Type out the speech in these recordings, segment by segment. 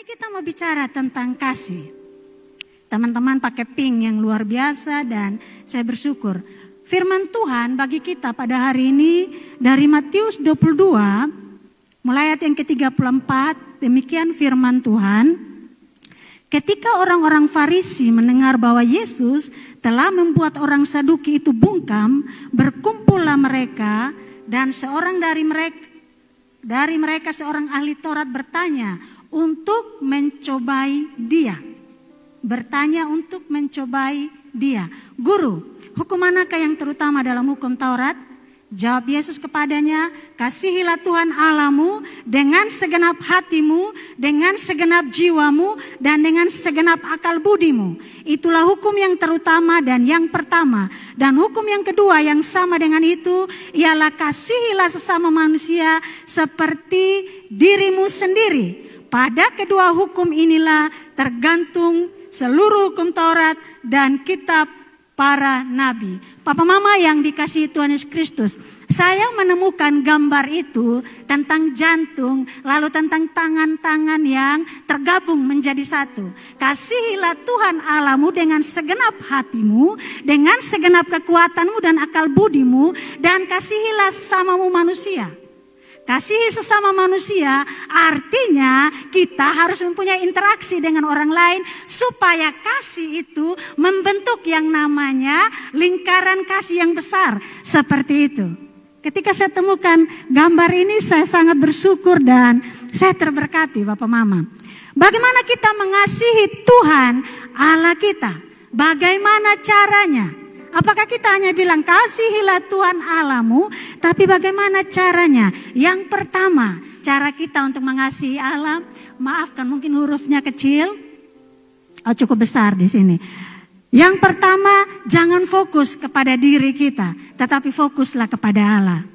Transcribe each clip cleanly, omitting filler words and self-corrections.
kita mau bicara tentang kasih. Teman-teman pakai pink yang luar biasa dan saya bersyukur. Firman Tuhan bagi kita pada hari ini dari Matius 22, mulai ayat yang ke-34, demikian firman Tuhan. Ketika orang-orang Farisi mendengar bahwa Yesus telah membuat orang Saduki itu bungkam, berkumpullah mereka dan seorang dari mereka seorang ahli Taurat bertanya untuk mencobai dia. Guru, hukum manakah yang terutama dalam hukum Taurat? Jawab Yesus kepadanya, kasihilah Tuhan Allahmu dengan segenap hatimu, dengan segenap jiwamu, dan dengan segenap akal budimu. Itulah hukum yang terutama dan yang pertama. Dan hukum yang kedua yang sama dengan itu, ialah kasihilah sesama manusia seperti dirimu sendiri. Pada kedua hukum inilah tergantung seluruh hukum Taurat dan kitab para nabi. Papa mama yang dikasihi Tuhan Yesus Kristus, saya menemukan gambar itu tentang jantung, lalu tentang tangan-tangan yang tergabung menjadi satu. Kasihilah Tuhan Allahmu dengan segenap hatimu, dengan segenap kekuatanmu dan akal budimu, dan kasihilah sesamamu manusia. Kasihi sesama manusia artinya kita harus mempunyai interaksi dengan orang lain supaya kasih itu membentuk yang namanya lingkaran kasih yang besar seperti itu. Ketika saya temukan gambar ini saya sangat bersyukur dan saya terberkati Bapak Mama. Bagaimana kita mengasihi Tuhan Allah kita? Bagaimana caranya? Apakah kita hanya bilang kasihilah Tuhan Allahmu, tapi bagaimana caranya? Yang pertama, cara kita untuk mengasihi Allah, maafkan mungkin hurufnya kecil, cukup besar di sini. Yang pertama, jangan fokus kepada diri kita, tetapi fokuslah kepada Allah.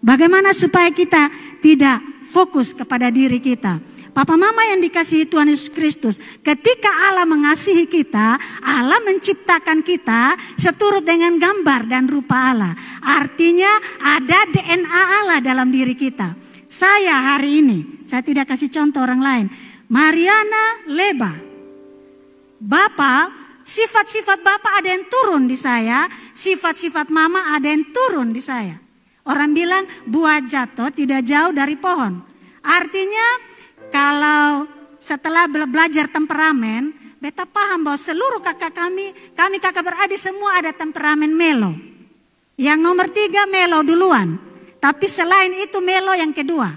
Bagaimana supaya kita tidak fokus kepada diri kita? Papa mama yang dikasihi Tuhan Yesus Kristus, ketika Allah mengasihi kita, Allah menciptakan kita seturut dengan gambar dan rupa Allah. Artinya ada DNA Allah dalam diri kita. Saya hari ini, saya tidak kasih contoh orang lain. Mariana Leba. Bapak, sifat-sifat Bapak ada yang turun di saya, sifat-sifat Mama ada yang turun di saya. Orang bilang buah jatuh tidak jauh dari pohon. Artinya kalau setelah belajar temperamen, beta paham bahwa seluruh kakak kami kakak beradik semua ada temperamen melo. Yang nomor 3 melo duluan. Tapi selain itu melo yang kedua.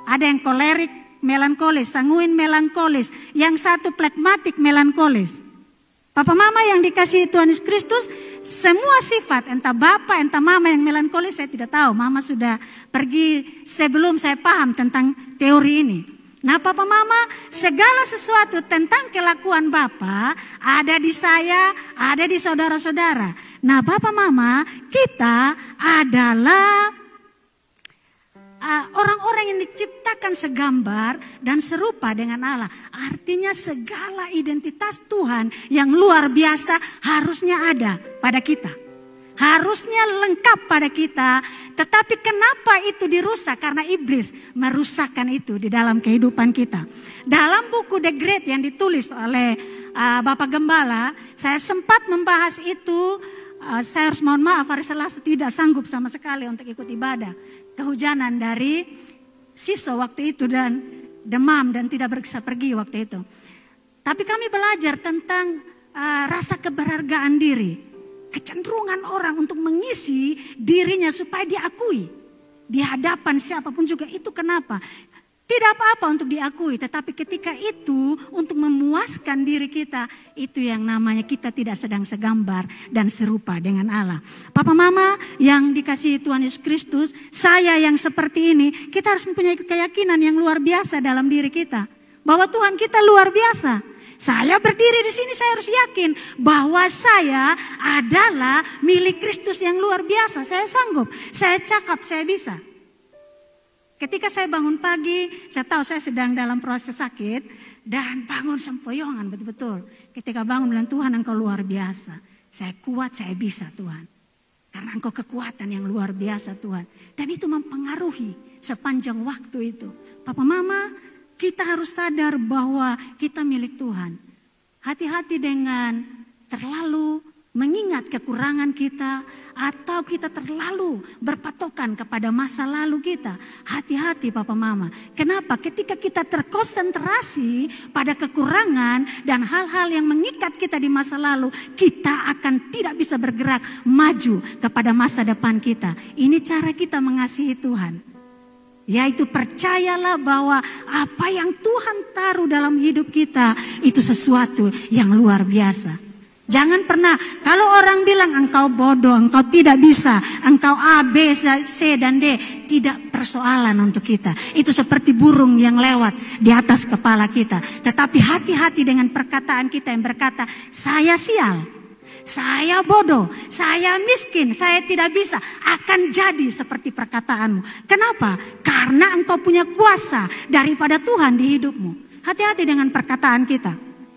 Ada yang kolerik melankolis, sanguin melankolis. Yang satu plekmatik melankolis. Papa mama yang dikasihi Tuhan Yesus Kristus, semua sifat entah bapak entah mama yang melankolis saya tidak tahu. Mama sudah pergi sebelum saya paham tentang teori ini. Nah papa mama, segala sesuatu tentang kelakuan Bapak ada di saya, ada di saudara-saudara. Nah papa mama, kita adalah orang-orang yang diciptakan segambar dan serupa dengan Allah. Artinya segala identitas Tuhan yang luar biasa harusnya ada pada kita. Harusnya lengkap pada kita, tetapi kenapa itu dirusak? Karena iblis merusakkan itu di dalam kehidupan kita. Dalam buku The Great yang ditulis oleh Bapak Gembala, saya sempat membahas itu. Saya harus mohon maaf, hari Selasa tidak sanggup sama sekali untuk ikut ibadah. Kehujanan dari Siso waktu itu dan demam dan tidak bisa pergi waktu itu. Tapi kami belajar tentang rasa keberhargaan diri. Kecenderungan orang untuk mengisi dirinya supaya diakui. Di hadapan siapapun juga itu kenapa? Tidak apa-apa untuk diakui, tetapi ketika itu untuk memuaskan diri kita, itu yang namanya kita tidak sedang segambar dan serupa dengan Allah. Papa mama yang dikasihi Tuhan Yesus Kristus, saya yang seperti ini, kita harus mempunyai keyakinan yang luar biasa dalam diri kita. Bahwa Tuhan kita luar biasa. Saya berdiri di sini, saya harus yakin bahwa saya adalah milik Kristus yang luar biasa. Saya sanggup, saya cakap, saya bisa. Ketika saya bangun pagi, saya tahu saya sedang dalam proses sakit dan bangun sempoyongan betul-betul. Ketika bangun bilang Tuhan Engkau luar biasa. Saya kuat, saya bisa Tuhan. Karena Engkau kekuatan yang luar biasa Tuhan. Dan itu mempengaruhi sepanjang waktu itu. Papa mama, kita harus sadar bahwa kita milik Tuhan. Hati-hati dengan terlalu mengingat kekurangan kita atau kita terlalu berpatokan kepada masa lalu kita. Hati-hati Papa Mama. Kenapa? Ketika kita terkonsentrasi pada kekurangan dan hal-hal yang mengikat kita di masa lalu, kita akan tidak bisa bergerak maju kepada masa depan kita. Ini cara kita mengasihi Tuhan. Yaitu percayalah bahwa apa yang Tuhan taruh dalam hidup kita itu sesuatu yang luar biasa. Jangan pernah, kalau orang bilang engkau bodoh, engkau tidak bisa, engkau A, B, C, dan D, tidak persoalan untuk kita. Itu seperti burung yang lewat di atas kepala kita. Tetapi hati-hati dengan perkataan kita yang berkata, saya sial, saya bodoh, saya miskin, saya tidak bisa, akan jadi seperti perkataanmu. Kenapa? Karena engkau punya kuasa daripada Tuhan di hidupmu. Hati-hati dengan perkataan kita.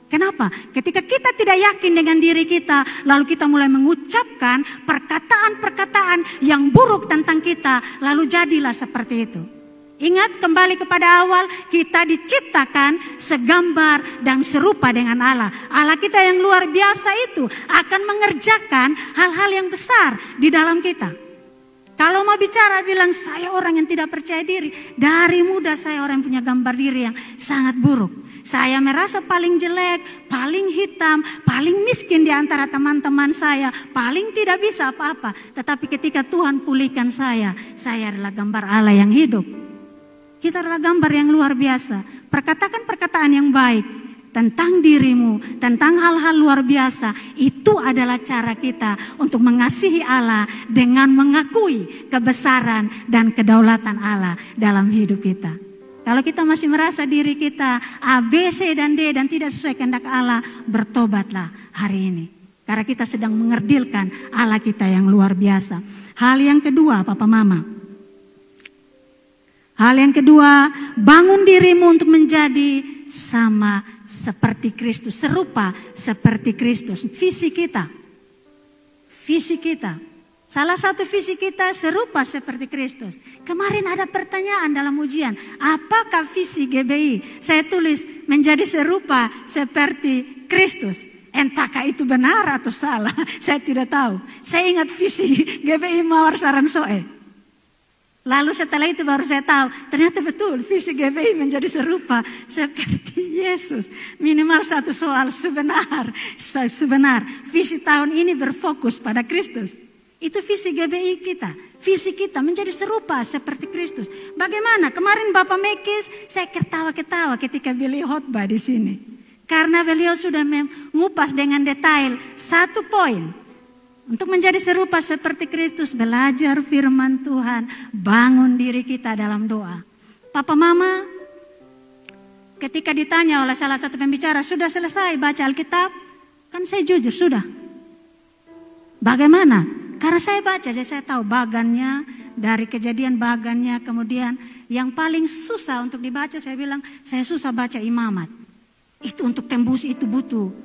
Kenapa? Ketika kita tidak yakin dengan diri kita, lalu kita mulai mengucapkan perkataan-perkataan yang buruk tentang kita, lalu jadilah seperti itu. Ingat kembali kepada awal, kita diciptakan segambar dan serupa dengan Allah. Allah kita yang luar biasa itu akan mengerjakan hal-hal yang besar di dalam kita. Kalau mau bicara bilang saya orang yang tidak percaya diri, dari muda saya orang yang punya gambar diri yang sangat buruk. Saya merasa paling jelek, paling hitam, paling miskin di antara teman-teman saya, paling tidak bisa apa-apa. Tetapi ketika Tuhan pulihkan saya adalah gambar Allah yang hidup. Kita adalah gambar yang luar biasa. Perkatakan perkataan yang baik tentang dirimu, tentang hal-hal luar biasa. Itu adalah cara kita untuk mengasihi Allah dengan mengakui kebesaran dan kedaulatan Allah dalam hidup kita. Kalau kita masih merasa diri kita A, B, C, dan D dan tidak sesuai kehendak Allah, bertobatlah hari ini. Karena kita sedang mengerdilkan Allah kita yang luar biasa. Hal yang kedua, Papa Mama. Hal yang kedua, bangun dirimu untuk menjadi sama seperti Kristus. Serupa seperti Kristus. Visi kita. Visi kita. Salah satu visi kita serupa seperti Kristus. Kemarin ada pertanyaan dalam ujian. Apakah visi GBI? Saya tulis menjadi serupa seperti Kristus. Entahkah itu benar atau salah? Saya tidak tahu. Saya ingat visi GBI Mawar Saran Soe. Lalu setelah itu baru saya tahu. Ternyata betul visi GBI menjadi serupa seperti Yesus. Minimal satu soal sebenar. Visi tahun ini berfokus pada Kristus. Itu visi GBI kita. Visi kita menjadi serupa seperti Kristus. Bagaimana? Kemarin Bapak Mekis, saya ketawa-ketawa ketika beliau khotbah di sini. Karena beliau sudah mengupas dengan detail satu poin. Untuk menjadi serupa seperti Kristus, belajar firman Tuhan, bangun diri kita dalam doa. Papa Mama, ketika ditanya oleh salah satu pembicara, sudah selesai baca Alkitab? Kan saya jujur, sudah. Bagaimana? Karena saya baca, jadi saya tahu bagannya, dari Kejadian bagannya, kemudian yang paling susah untuk dibaca, saya bilang, saya susah baca Imamat. Itu untuk tembus itu butuh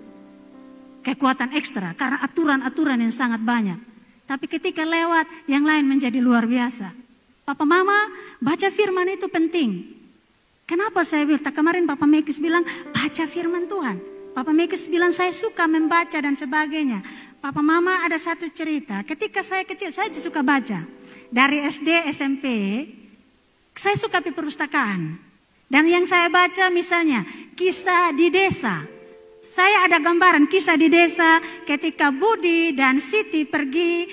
kekuatan ekstra, karena aturan-aturan yang sangat banyak. Tapi ketika lewat, yang lain menjadi luar biasa. Papa Mama, baca firman itu penting. Kenapa saya bilang, kemarin Papa Mekis bilang, baca firman Tuhan. Papa Mekis bilang, saya suka membaca dan sebagainya. Papa Mama ada satu cerita, ketika saya kecil saya suka baca. Dari SD, SMP, saya suka perpustakaan. Dan yang saya baca misalnya, kisah di desa. Saya ada gambaran kisah di desa ketika Budi dan Siti pergi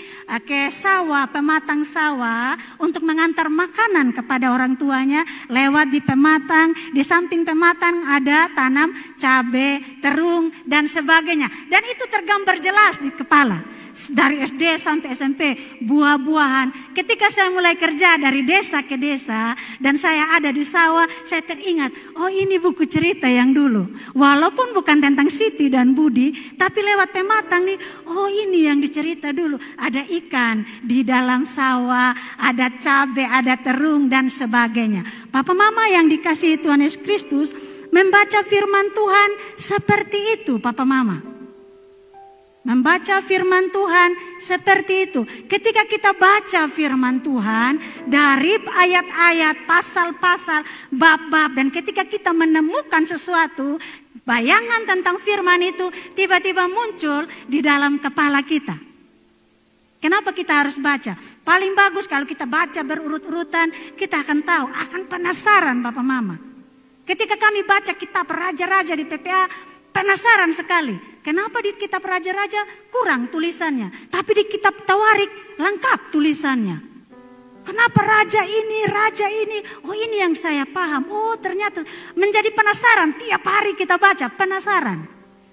ke sawah, pematang sawah untuk mengantar makanan kepada orang tuanya. Lewat di pematang, di samping pematang ada tanam cabai, terung dan sebagainya. Dan itu tergambar jelas di kepala. Dari SD sampai SMP, buah-buahan. Ketika saya mulai kerja dari desa ke desa dan saya ada di sawah, saya teringat, oh ini buku cerita yang dulu. Walaupun bukan tentang Siti dan Budi, tapi lewat pematang nih, oh ini yang dicerita dulu. Ada ikan di dalam sawah, ada cabai, ada terung dan sebagainya. Papa Mama yang dikasihi Tuhan Yesus Kristus membaca firman Tuhan seperti itu, Papa Mama. Membaca firman Tuhan seperti itu. Ketika kita baca firman Tuhan dari ayat-ayat, pasal-pasal, bab-bab, dan ketika kita menemukan sesuatu, bayangan tentang firman itu tiba-tiba muncul di dalam kepala kita. Kenapa kita harus baca? Paling bagus kalau kita baca berurut-urutan, kita akan tahu, akan penasaran Bapak Mama. Ketika kami baca kitab Raja-Raja di PPA, penasaran sekali. Kenapa di kitab Raja-Raja kurang tulisannya, tapi di kitab Tawarik lengkap tulisannya. Kenapa raja ini, oh ini yang saya paham. Oh ternyata menjadi penasaran, tiap hari kita baca, penasaran.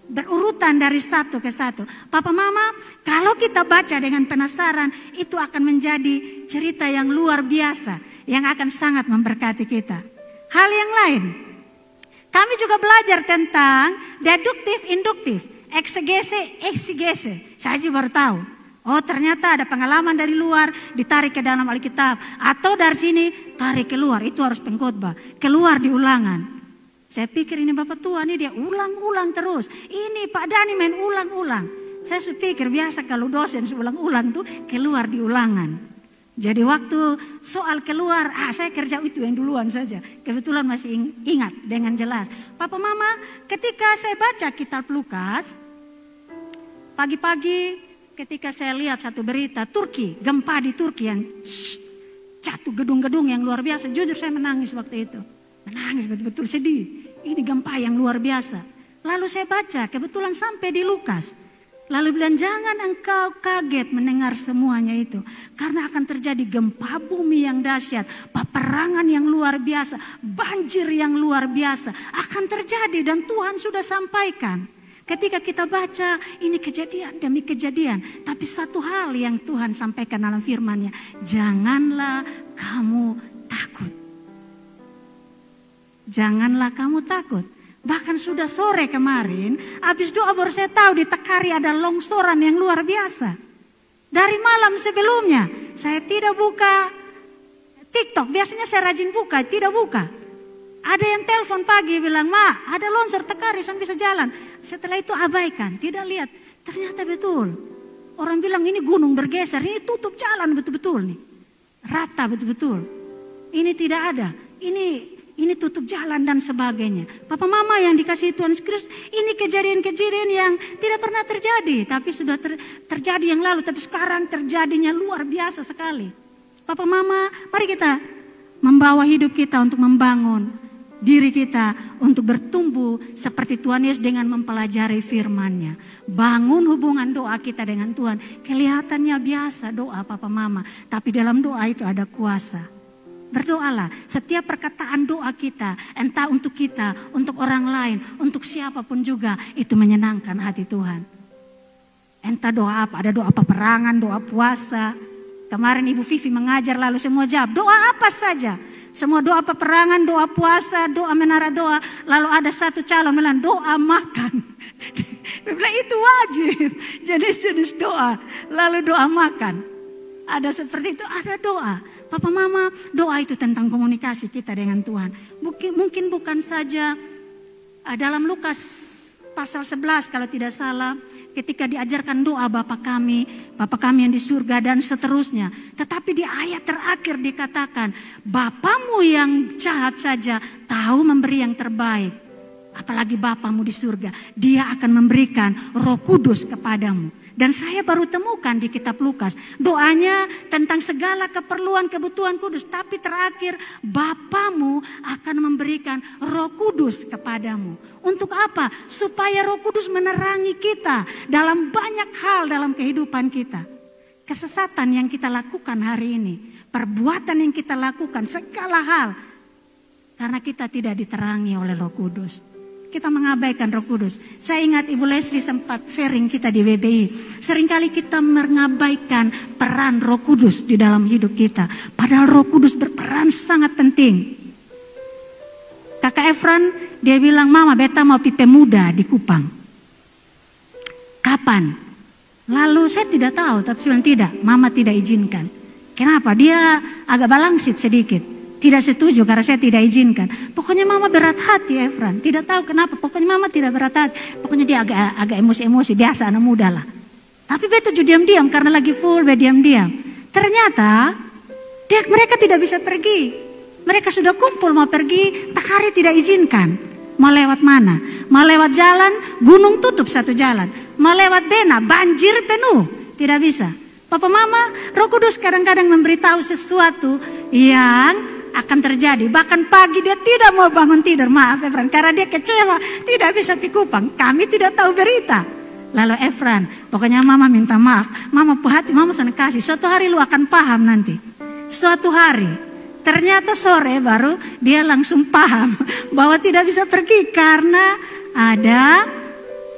Berurutan dari satu ke satu. Papa Mama, kalau kita baca dengan penasaran, itu akan menjadi cerita yang luar biasa, yang akan sangat memberkati kita. Hal yang lain, kami juga belajar tentang deduktif, induktif, eksegese, eksigese. Saya juga baru tahu. Oh ternyata ada pengalaman dari luar ditarik ke dalam Alkitab. Atau dari sini tarik keluar, itu harus pengkhotbah. Keluar di ulangan. Saya pikir ini Bapak Tua ini dia ulang-ulang terus. Ini Pak Dani main ulang-ulang. Saya pikir biasa kalau dosen ulang-ulang tuh keluar di ulangan. Jadi waktu soal keluar, saya kerja itu yang duluan saja. Kebetulan masih ingat dengan jelas. Papa Mama, ketika saya baca kitab Lukas, pagi-pagi ketika saya lihat satu berita Turki, gempa di Turki yang jatuh gedung-gedung yang luar biasa. Jujur saya menangis waktu itu. Menangis betul-betul sedih. Ini gempa yang luar biasa. Lalu saya baca, kebetulan sampai di Lukas. Lalu bilang jangan engkau kaget mendengar semuanya itu. Karena akan terjadi gempa bumi yang dahsyat. Peperangan yang luar biasa. Banjir yang luar biasa. Akan terjadi dan Tuhan sudah sampaikan. Ketika kita baca ini kejadian demi kejadian. Tapi satu hal yang Tuhan sampaikan dalam firman-Nya. Janganlah kamu takut. Janganlah kamu takut. Bahkan sudah sore kemarin, habis doa baru saya tahu di Tekari ada longsoran yang luar biasa. Dari malam sebelumnya, saya tidak buka TikTok. Biasanya saya rajin buka, tidak buka. Ada yang telepon pagi bilang, Ma, ada longsor Tekari, saya bisa jalan. Setelah itu abaikan, tidak lihat. Ternyata betul. Orang bilang ini gunung bergeser, ini tutup jalan betul-betul nih. Rata betul-betul. Ini tidak ada, ini tutup jalan dan sebagainya. Papa Mama yang dikasih Tuhan Kristus, ini kejadian-kejadian yang tidak pernah terjadi. Tapi sudah terjadi yang lalu, tapi sekarang terjadinya luar biasa sekali. Papa Mama, mari kita membawa hidup kita untuk membangun diri kita untuk bertumbuh seperti Tuhan Yesus dengan mempelajari firman-Nya. Bangun hubungan doa kita dengan Tuhan. Kelihatannya biasa doa Papa Mama, tapi dalam doa itu ada kuasa. Berdoalah, setiap perkataan doa kita, entah untuk kita, untuk orang lain, untuk siapapun juga, itu menyenangkan hati Tuhan. Entah doa apa, ada doa peperangan, doa puasa. Kemarin Ibu Vivi mengajar lalu semua jawab, doa apa saja. Semua doa peperangan, doa puasa, doa menara doa. Lalu ada satu calon bilang doa makan. Dia bilang itu wajib, jenis-jenis doa. Lalu doa makan. Ada seperti itu, ada doa. Papa Mama, doa itu tentang komunikasi kita dengan Tuhan. Mungkin bukan saja dalam Lukas pasal 11 kalau tidak salah. Ketika diajarkan doa Bapa kami yang di surga dan seterusnya. Tetapi di ayat terakhir dikatakan, Bapamu yang jahat saja tahu memberi yang terbaik. Apalagi Bapamu di surga, Dia akan memberikan Roh Kudus kepadamu. Dan saya baru temukan di kitab Lukas, doanya tentang segala keperluan kebutuhan kudus. Tapi terakhir, Bapamu akan memberikan Roh Kudus kepadamu. Untuk apa? Supaya Roh Kudus menerangi kita dalam banyak hal dalam kehidupan kita. Kesesatan yang kita lakukan hari ini, perbuatan yang kita lakukan, segala hal. Karena kita tidak diterangi oleh Roh Kudus. Kita mengabaikan Roh Kudus. Saya ingat Ibu Leslie sempat sharing kita di WBI. Seringkali kita mengabaikan peran Roh Kudus di dalam hidup kita. Padahal Roh Kudus berperan sangat penting. Kakak Efran, dia bilang, Mama beta mau pipe muda di Kupang. Kapan? Lalu saya tidak tahu, tapi saya bilang tidak. Mama tidak izinkan. Kenapa? Dia agak balangsit sedikit. Tidak setuju karena saya tidak izinkan. Pokoknya Mama berat hati Efran. Tidak tahu kenapa. Pokoknya Mama tidak berat hati. Pokoknya dia agak emosi-emosi. Biasa anak muda lah. Tapi beta juga diam-diam karena lagi full diam-diam. Ternyata mereka tidak bisa pergi. Mereka sudah kumpul mau pergi, Takari tidak izinkan. Mau lewat mana? Mau lewat jalan, gunung tutup satu jalan. Mau lewat Bena, banjir penuh. Tidak bisa. Papa Mama, Roh Kudus kadang-kadang memberitahu sesuatu yang akan terjadi. Bahkan pagi dia tidak mau bangun tidur. Maaf Efran, karena dia kecewa. Tidak bisa di Kupang. Kami tidak tahu berita. Lalu Efran, pokoknya Mama minta maaf. Mama hati, Mama senang kasih. Suatu hari lu akan paham nanti. Suatu hari. Ternyata sore baru dia langsung paham bahwa tidak bisa pergi karena ada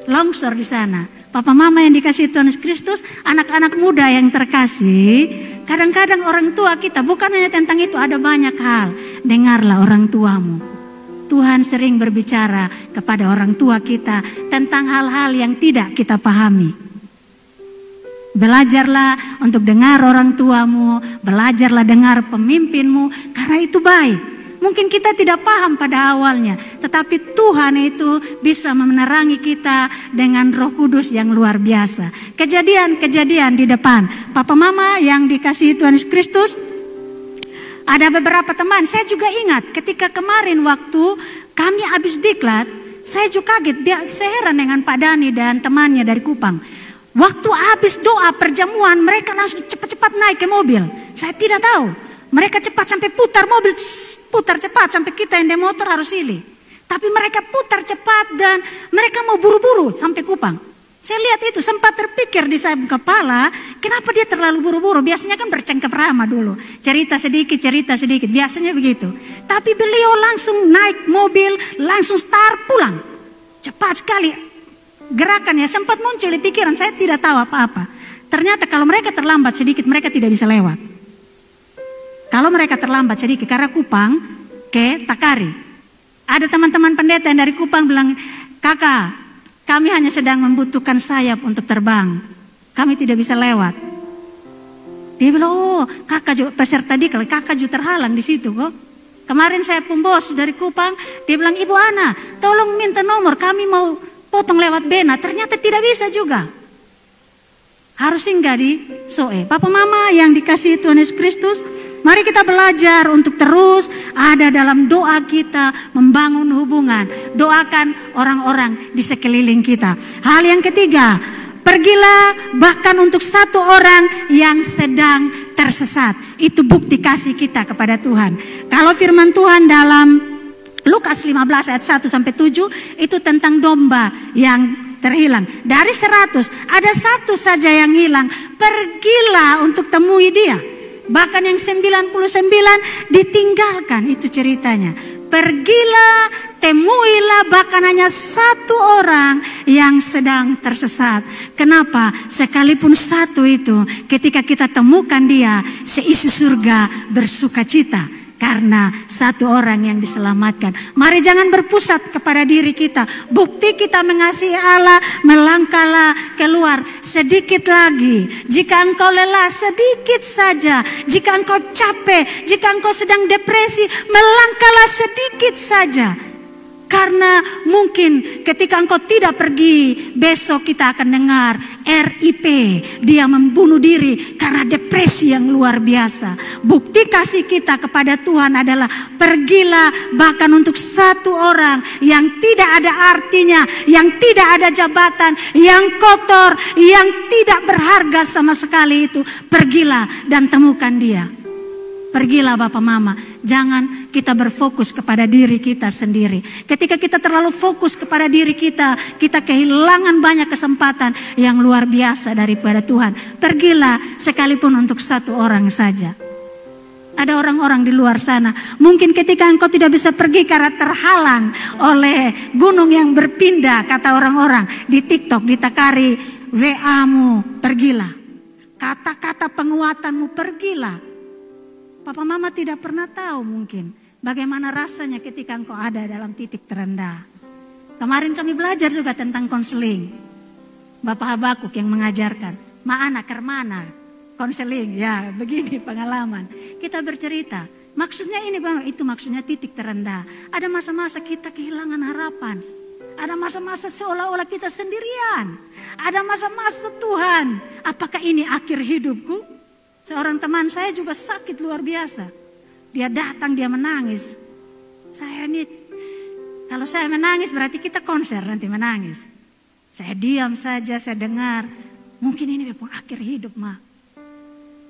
longsor di sana. Papa Mama yang dikasih Tuhan Yesus Kristus, anak-anak muda yang terkasih, kadang-kadang orang tua kita bukan hanya tentang itu, ada banyak hal. Dengarlah orang tuamu. Tuhan sering berbicara kepada orang tua kita tentang hal-hal yang tidak kita pahami. Belajarlah untuk dengar orang tuamu, belajarlah dengar pemimpinmu, karena itu baik. Mungkin kita tidak paham pada awalnya, tetapi Tuhan itu bisa menerangi kita dengan Roh Kudus yang luar biasa. Kejadian-kejadian di depan, Papa Mama yang dikasihi Tuhan Yesus Kristus, ada beberapa teman. Saya juga ingat ketika kemarin waktu kami habis diklat, saya juga kaget. Saya heran dengan Pak Dani dan temannya dari Kupang. Waktu habis doa perjamuan, mereka langsung cepat-cepat naik ke mobil. Saya tidak tahu. Mereka cepat sampai putar mobil, putar cepat sampai kita yang di motor harus silih. Tapi mereka putar cepat dan mereka mau buru-buru sampai Kupang. Saya lihat itu sempat terpikir di saya kepala, kenapa dia terlalu buru-buru? Biasanya kan bercengkep ramah dulu, cerita sedikit, biasanya begitu. Tapi beliau langsung naik mobil, langsung start pulang. Cepat sekali gerakannya, sempat muncul di pikiran, saya tidak tahu apa-apa. Ternyata kalau mereka terlambat sedikit, mereka tidak bisa lewat. Kalau mereka terlambat sedikit, karena Kupang ke Takari. Ada teman-teman pendeta yang dari Kupang bilang, kakak, kami hanya sedang membutuhkan sayap untuk terbang. Kami tidak bisa lewat. Dia bilang, oh kakak juga peserta diklat, kakak juga terhalang di situ kok. Kemarin saya pembos dari Kupang, dia bilang, Ibu Ana, tolong minta nomor, kami mau potong lewat Bena. Ternyata tidak bisa juga. Harus singgah di Soe. Papa Mama yang dikasihi Tuhan Yesus Kristus, mari kita belajar untuk terus ada dalam doa kita membangun hubungan. Doakan orang-orang di sekeliling kita. Hal yang ketiga, pergilah bahkan untuk satu orang yang sedang tersesat. Itu bukti kasih kita kepada Tuhan. Kalau firman Tuhan dalam Lukas 15 ayat 1-7 itu tentang domba yang terhilang. Dari 100 ada satu saja yang hilang. Pergilah untuk temui dia. Bahkan yang 99 ditinggalkan, itu ceritanya. Pergilah, temuilah bahkan hanya satu orang yang sedang tersesat. Kenapa? Sekalipun satu itu, ketika kita temukan dia, seisi surga bersuka cita. Karena satu orang yang diselamatkan. Mari jangan berpusat kepada diri kita. Bukti kita mengasihi Allah, melangkahlah keluar sedikit lagi. Jika engkau lelah, sedikit saja. Jika engkau capek, jika engkau sedang depresi, melangkahlah sedikit saja. Karena mungkin ketika engkau tidak pergi, besok kita akan dengar RIP, dia membunuh diri karena depresi yang luar biasa. Bukti kasih kita kepada Tuhan adalah pergilah bahkan untuk satu orang yang tidak ada artinya, yang tidak ada jabatan, yang kotor, yang tidak berharga sama sekali itu. Pergilah dan temukan dia. Pergilah Bapak Mama, jangan kita berfokus kepada diri kita sendiri. Ketika kita terlalu fokus kepada diri kita, kita kehilangan banyak kesempatan yang luar biasa daripada Tuhan. Pergilah sekalipun untuk satu orang saja. Ada orang-orang di luar sana, mungkin ketika engkau tidak bisa pergi karena terhalang oleh gunung yang berpindah, kata orang-orang di TikTok, di Takari, WA-mu, pergilah. Kata-kata penguatanmu, pergilah. Papa Mama tidak pernah tahu mungkin bagaimana rasanya ketika engkau ada dalam titik terendah. Kemarin kami belajar juga tentang konseling. Bapak Habakuk yang mengajarkan. Ma'ana kermana konseling. Ya begini pengalaman. Kita bercerita. Maksudnya ini, itu maksudnya titik terendah. Ada masa-masa kita kehilangan harapan. Ada masa-masa seolah-olah kita sendirian. Ada masa-masa Tuhan, apakah ini akhir hidupku? Seorang teman saya juga sakit luar biasa. Dia datang, dia menangis. Saya ini, kalau saya menangis berarti kita konser nanti menangis. Saya diam saja, saya dengar. Mungkin ini memang akhir hidup, Ma.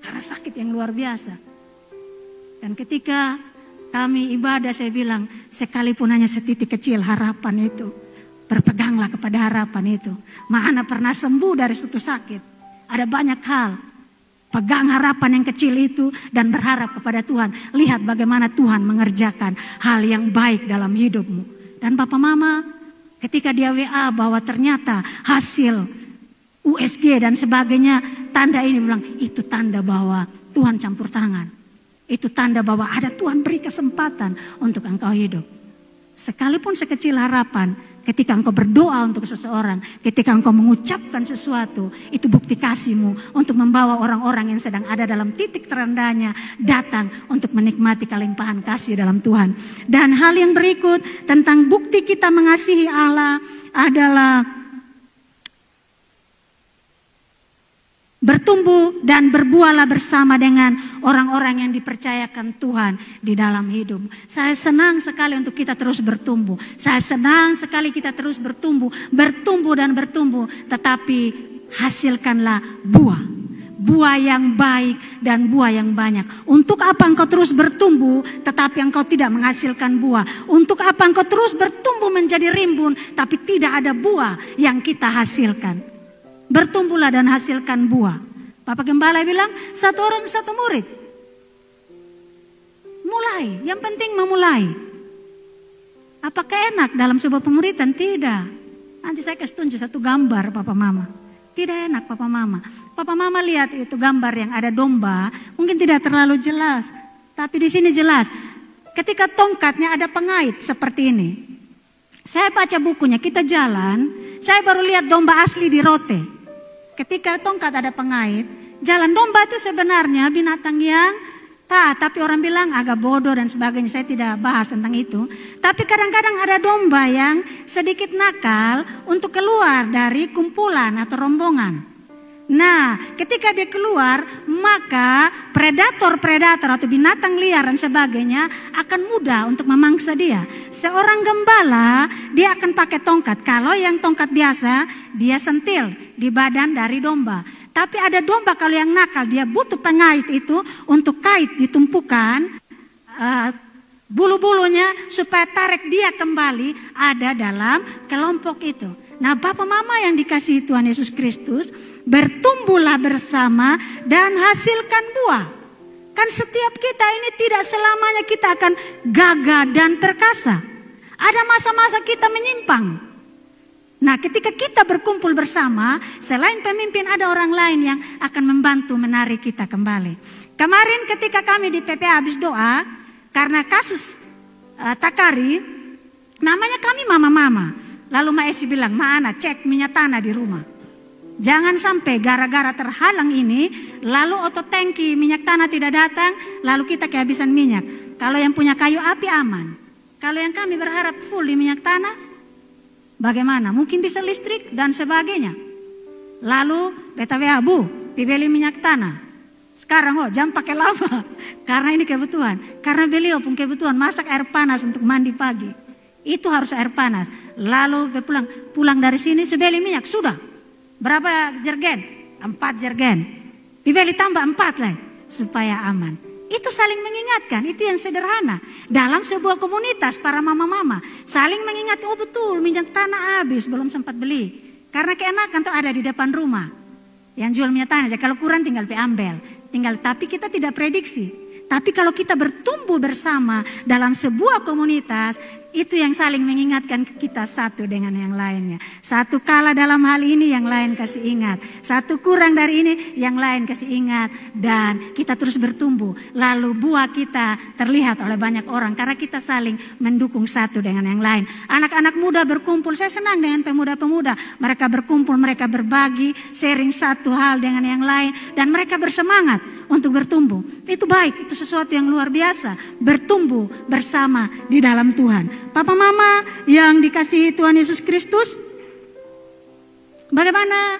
Karena sakit yang luar biasa. Dan ketika kami ibadah, saya bilang, sekalipun hanya setitik kecil harapan itu, berpeganglah kepada harapan itu. Mana pernah sembuh dari suatu sakit. Ada banyak hal. Pegang harapan yang kecil itu dan berharap kepada Tuhan. Lihat bagaimana Tuhan mengerjakan hal yang baik dalam hidupmu. Dan Papa Mama, ketika dia WA bahwa ternyata hasil USG dan sebagainya, tanda ini bilang, itu tanda bahwa Tuhan campur tangan. Itu tanda bahwa ada Tuhan beri kesempatan untuk engkau hidup. Sekalipun sekecil harapan, ketika engkau berdoa untuk seseorang, ketika engkau mengucapkan sesuatu, itu bukti kasihmu untuk membawa orang-orang yang sedang ada dalam titik terendahnya datang untuk menikmati kelimpahan kasih dalam Tuhan. Dan hal yang berikut tentang bukti kita mengasihi Allah adalah bertumbuh dan berbuahlah bersama dengan orang-orang yang dipercayakan Tuhan di dalam hidup. Saya senang sekali untuk kita terus bertumbuh. Saya senang sekali kita terus bertumbuh dan bertumbuh. Tetapi hasilkanlah buah. Buah yang baik dan buah yang banyak. Untuk apa engkau terus bertumbuh tetapi engkau tidak menghasilkan buah? Untuk apa engkau terus bertumbuh menjadi rimbun tapi tidak ada buah yang kita hasilkan? Bertumbuhlah dan hasilkan buah. Bapak Gembala bilang, satu orang satu murid. Mulai, yang penting memulai. Apakah enak dalam sebuah pemuridan? Tidak. Nanti saya kasih tunjuk satu gambar Papa Mama. Tidak enak Papa Mama. Papa Mama lihat itu gambar yang ada domba, mungkin tidak terlalu jelas. Tapi di sini jelas. Ketika tongkatnya ada pengait seperti ini. Saya baca bukunya, kita jalan, saya baru lihat domba asli di Rote. Ketika tongkat ada pengait, jalan domba itu sebenarnya binatang yang taat, tapi orang bilang agak bodoh dan sebagainya, saya tidak bahas tentang itu. Tapi kadang-kadang ada domba yang sedikit nakal untuk keluar dari kumpulan atau rombongan. Nah, ketika dia keluar, maka predator-predator atau binatang liar dan sebagainya akan mudah untuk memangsa dia. Seorang gembala, dia akan pakai tongkat. Kalau yang tongkat biasa, dia sentil di badan dari domba. Tapi ada domba kalau yang nakal, dia butuh pengait itu untuk kait ditumpukan bulu-bulunya supaya tarik dia kembali ada dalam kelompok itu. Nah, Bapak Mama yang dikasihi Tuhan Yesus Kristus, bertumbuhlah bersama dan hasilkan buah. Kan setiap kita ini tidak selamanya kita akan gagah dan perkasa. Ada masa-masa kita menyimpang. Nah, ketika kita berkumpul bersama, selain pemimpin ada orang lain yang akan membantu menarik kita kembali. Kemarin ketika kami di PPA habis doa, karena kasus Takari, namanya kami mama-mama. Lalu Ma Esi bilang, Ma Ana cek minyak tanah di rumah. Jangan sampai gara-gara terhalang ini, lalu auto tangki minyak tanah tidak datang, lalu kita kehabisan minyak. Kalau yang punya kayu api aman. Kalau yang kami berharap full di minyak tanah, bagaimana? Mungkin bisa listrik dan sebagainya. Lalu beta WA, Bu, beli minyak tanah. Sekarang jangan pakai lava. Karena ini kebutuhan. Karena beliau pun kebutuhan masak air panas untuk mandi pagi. Itu harus air panas. Lalu pulang dari sini sebeli minyak sudah. Berapa jergen? 4 jergen. Dibeli tambah 4 lah supaya aman. Itu saling mengingatkan, itu yang sederhana. Dalam sebuah komunitas para mama-mama saling mengingat, oh betul minyak tanah habis belum sempat beli. Karena keenakan tuh ada di depan rumah. Yang jual minyak tanah, kalau kurang tinggal ambil. Tapi kita tidak prediksi. Tapi kalau kita bertumbuh bersama dalam sebuah komunitas, itu yang saling mengingatkan kita satu dengan yang lainnya. Satu kalah dalam hal ini, yang lain kasih ingat. Satu kurang dari ini, yang lain kasih ingat. Dan kita terus bertumbuh. Lalu buah kita terlihat oleh banyak orang. Karena kita saling mendukung satu dengan yang lain. Anak-anak muda berkumpul. Saya senang dengan pemuda-pemuda. Mereka berkumpul, mereka berbagi, sharing satu hal dengan yang lain. Dan mereka bersemangat untuk bertumbuh. Itu baik, itu sesuatu yang luar biasa. Bertumbuh bersama di dalam Tuhan. Papa Mama yang dikasihi Tuhan Yesus Kristus, bagaimana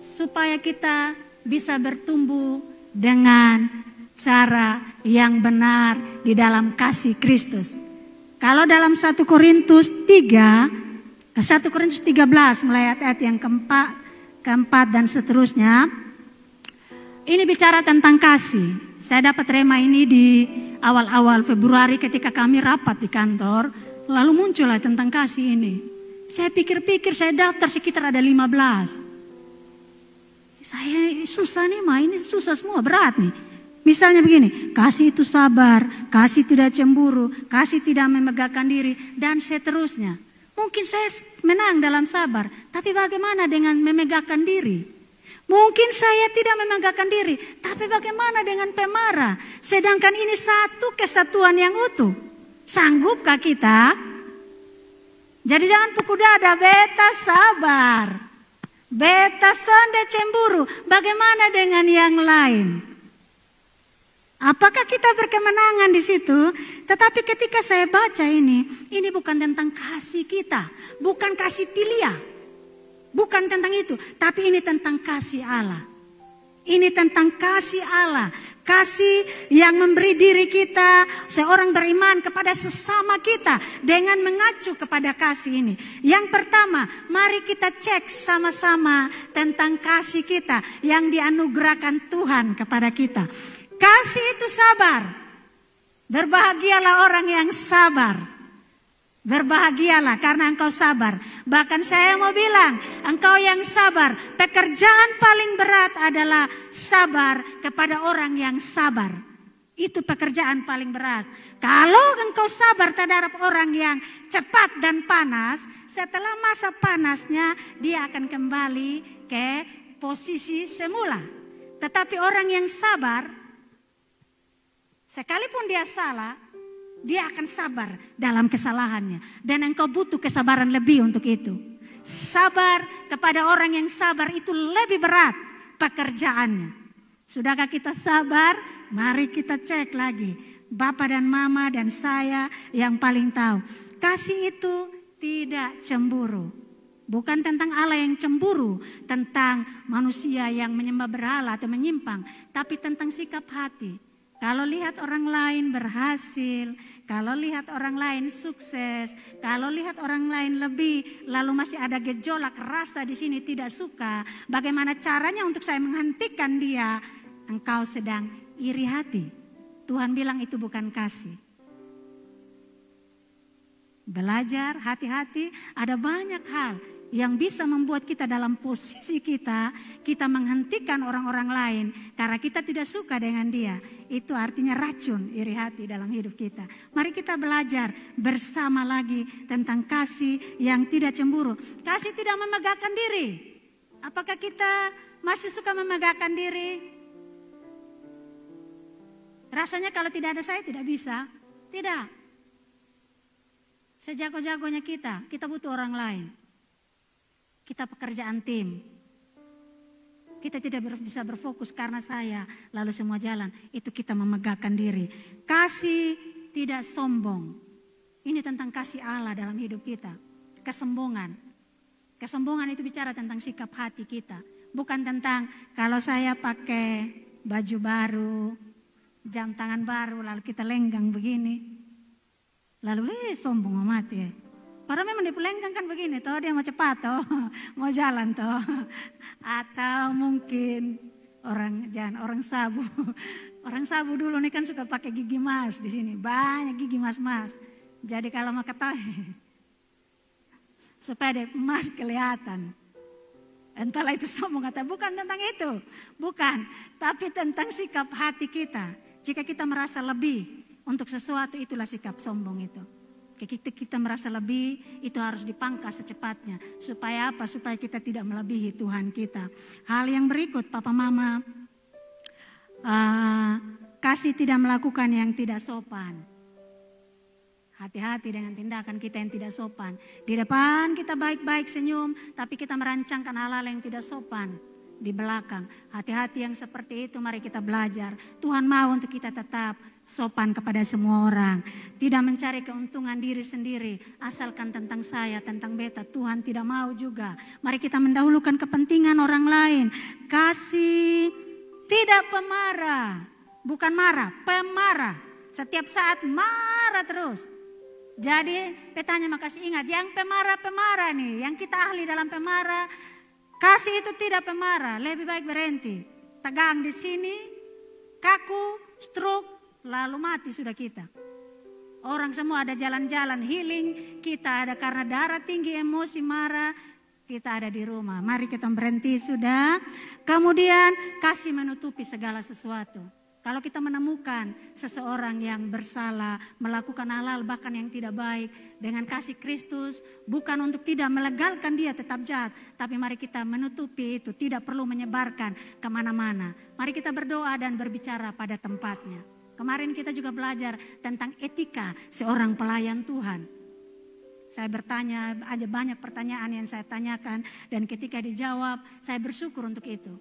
supaya kita bisa bertumbuh dengan cara yang benar di dalam kasih Kristus? Kalau dalam 1 Korintus 13 mulai ayat yang keempat dan seterusnya, ini bicara tentang kasih. Saya dapat rema ini di awal-awal Februari ketika kami rapat di kantor, lalu muncullah tentang kasih ini. Saya pikir-pikir, saya daftar sekitar ada 15. Saya susah nih, ini susah semua, berat nih. Misalnya begini, kasih itu sabar, kasih tidak cemburu, kasih tidak memegahkan diri, dan seterusnya. Mungkin saya menang dalam sabar, tapi bagaimana dengan memegahkan diri? Mungkin saya tidak memegahkan diri, tapi bagaimana dengan pemarah? Sedangkan ini satu kesatuan yang utuh. Sanggupkah kita? Jadi jangan pukul dada, beta sabar. Beta sonde cemburu. Bagaimana dengan yang lain? Apakah kita berkemenangan di situ? Tetapi ketika saya baca ini bukan tentang kasih kita, bukan kasih pilihan. Bukan tentang itu, tapi ini tentang kasih Allah. Ini tentang kasih Allah. Kasih yang memberi diri kita, seorang beriman kepada sesama kita dengan mengacu kepada kasih ini. Yang pertama, mari kita cek sama-sama tentang kasih kita yang dianugerahkan Tuhan kepada kita. Kasih itu sabar. Berbahagialah orang yang sabar. Berbahagialah karena engkau sabar. Bahkan saya mau bilang, engkau yang sabar, pekerjaan paling berat adalah sabar kepada orang yang sabar. Itu pekerjaan paling berat. Kalau engkau sabar terhadap orang yang cepat dan panas, setelah masa panasnya dia akan kembali ke posisi semula. Tetapi orang yang sabar, sekalipun dia salah, dia akan sabar dalam kesalahannya. Dan engkau butuh kesabaran lebih untuk itu. Sabar kepada orang yang sabar itu lebih berat pekerjaannya. Sudahkah kita sabar? Mari kita cek lagi. Bapak dan Mama dan saya yang paling tahu. Kasih itu tidak cemburu. Bukan tentang Allah yang cemburu, tentang manusia yang menyembah berhala atau menyimpang. Tapi tentang sikap hati. Kalau lihat orang lain berhasil, kalau lihat orang lain sukses, kalau lihat orang lain lebih, lalu masih ada gejolak rasa di sini tidak suka, bagaimana caranya untuk saya menghentikan dia? Engkau sedang iri hati. Tuhan bilang itu bukan kasih. Belajar hati-hati, ada banyak hal yang bisa membuat kita dalam posisi kita menghentikan orang-orang lain karena kita tidak suka dengan dia. Itu artinya racun iri hati dalam hidup kita. Mari kita belajar bersama lagi tentang kasih yang tidak cemburu. Kasih tidak memegahkan diri. Apakah kita masih suka memegahkan diri? Rasanya kalau tidak ada saya tidak bisa. Tidak. Sejago-jagonya kita butuh orang lain. Kita pekerjaan tim. Kita tidak bisa berfokus karena saya, lalu semua jalan. Itu kita memegahkan diri. Kasih tidak sombong. Ini tentang kasih Allah dalam hidup kita. Kesombongan. Kesombongan itu bicara tentang sikap hati kita. Bukan tentang kalau saya pakai baju baru, jam tangan baru, lalu kita lenggang begini. Lalu sombong amat ya. Padahal memang dipelenggang kan begini, toh dia mau cepat toh, mau jalan toh. Atau mungkin orang sabu. Orang sabu dulu nih kan suka pakai gigi emas di sini, banyak gigi emas-emas. Jadi kalau mau ketahui, supaya dia emas kelihatan. Entahlah itu sombong atau bukan tentang itu, bukan. Tapi tentang sikap hati kita. Jika kita merasa lebih untuk sesuatu, itulah sikap sombong itu. Kita merasa lebih, itu harus dipangkas secepatnya. Supaya apa? Supaya kita tidak melebihi Tuhan kita. Hal yang berikut, Papa Mama, kasih tidak melakukan yang tidak sopan. Hati-hati dengan tindakan kita yang tidak sopan. Di depan kita baik-baik senyum, tapi kita merancangkan hal-hal yang tidak sopan. di belakang. Hati-hati yang seperti itu, mari kita belajar. Tuhan mau untuk kita tetap sopan kepada semua orang. Tidak mencari keuntungan diri sendiri, asalkan tentang saya, tentang beta. Tuhan tidak mau juga. Mari kita mendahulukan kepentingan orang lain. Kasih, tidak pemarah. Bukan marah, pemarah. Setiap saat marah terus. Jadi petanya makasih ingat, yang pemarah-pemarah nih, yang kita ahli dalam pemarah, kasih itu tidak pemarah, lebih baik berhenti. Tegang di sini, kaku, stroke, lalu mati sudah kita. Orang semua ada jalan-jalan healing, kita ada karena darah tinggi, emosi, marah, kita ada di rumah. Mari kita berhenti sudah. Kemudian kasih menutupi segala sesuatu. Kalau kita menemukan seseorang yang bersalah, melakukan hal-hal bahkan yang tidak baik, dengan kasih Kristus, bukan untuk tidak melegalkan dia tetap jahat, tapi mari kita menutupi itu, tidak perlu menyebarkan kemana-mana. Mari kita berdoa dan berbicara pada tempatnya. Kemarin kita juga belajar tentang etika seorang pelayan Tuhan. Saya bertanya, ada banyak pertanyaan yang saya tanyakan, dan ketika dijawab, saya bersyukur untuk itu.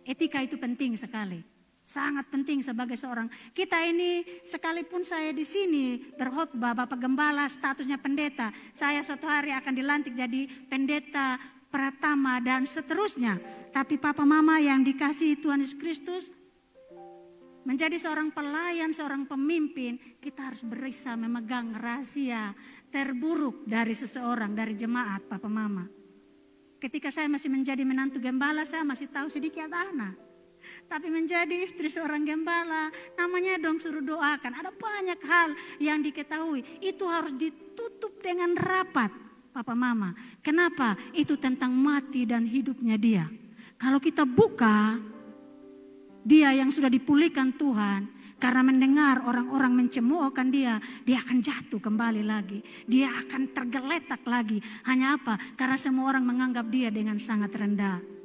Etika itu penting sekali. Sangat penting sebagai seorang. Kita ini sekalipun saya di sini berkhotbah, Bapak Gembala statusnya pendeta. Saya suatu hari akan dilantik jadi pendeta pratama dan seterusnya. Tapi Papa Mama yang dikasihi Tuhan Yesus Kristus, menjadi seorang pelayan, seorang pemimpin, kita harus berusaha memegang rahasia terburuk dari seseorang, dari jemaat Papa Mama. Ketika saya masih menjadi menantu gembala, saya masih tahu sedikit anak. Tapi menjadi istri seorang gembala, namanya dong suruh doakan. Ada banyak hal yang diketahui. Itu harus ditutup dengan rapat, Papa Mama. Kenapa? Itu tentang mati dan hidupnya dia. Kalau kita buka, dia yang sudah dipulihkan Tuhan, karena mendengar orang-orang mencemoohkan dia, dia akan jatuh kembali lagi. Dia akan tergeletak lagi. Hanya apa? Karena semua orang menganggap dia dengan sangat rendah.